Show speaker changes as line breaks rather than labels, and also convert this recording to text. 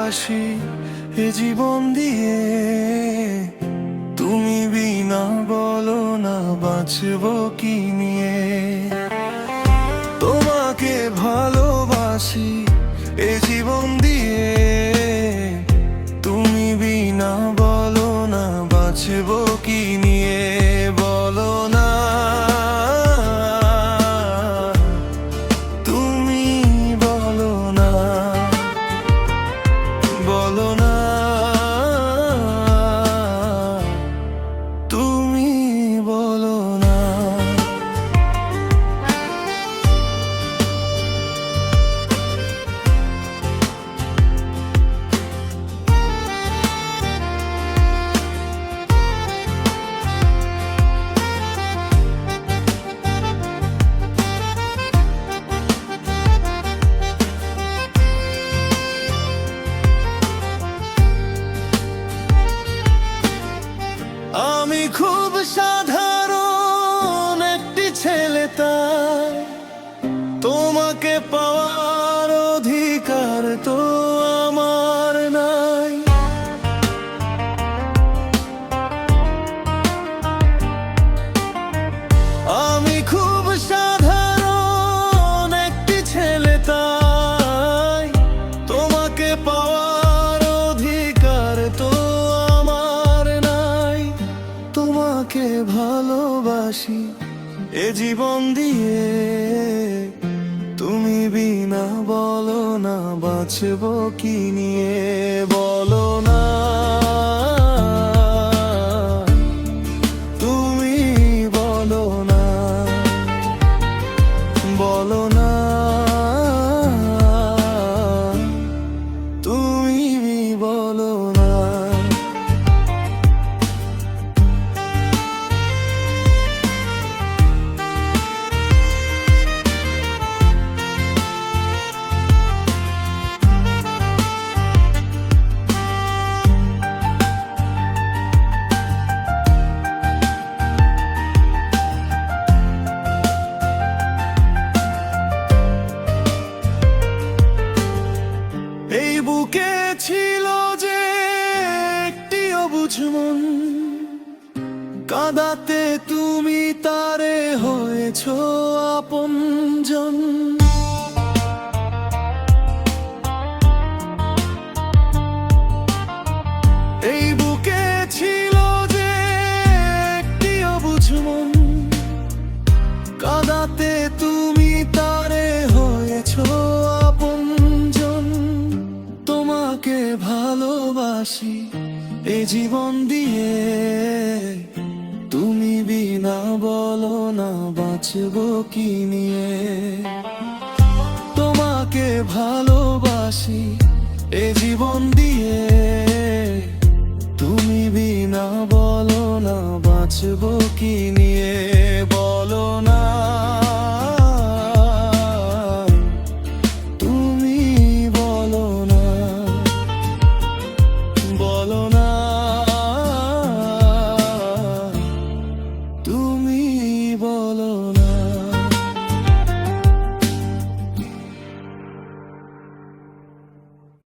ভালোবাসি এ জীবন দিয়ে। তুমি বিনা বলো না বাঁচবো কি নিয়ে। তোমাকে ভালোবাসি এ জীবন দিয়ে। তুমি বিনা বলো না বাঁচবো কি নিয়ে। বলো না, তুমি বলো না, বলো না, তুমি বলো না। আমি খুব সাধারণ একটি ছেলে, তাই তোমাকে পাওয়ার অধিকার তো আমার নাই। আমি খুব সাধারণ একটি ছেলে, তাই তোমাকে পাওয়ার অধিকার তো তোমাকে ভালোবাসি এ জীবন দিয়ে। তুমি বিনা বলো না বাঁচবো কি নিয়ে। বলো না, তুমি বলো না, বলো না, তুমি বলো না। এই বুকে ছিল যে একটি অবুঝ মন, কাঁদাতে তুমি তারে হয়েছো আপনজন। এই বুকে ছিল যে একটি অবুঝ মন, কাঁদাতে তুমি তারে হয়েছো আপনজন। তোমাকে ভালোবাসি এ জীবন দিয়ে। তুমি বিনা বলো না বাঁচবো কি নিয়ে। তোমাকে ভালোবাসি এ জীবন দিয়ে। তুমি বিনা বলো না বাঁচবো কি নিয়ে।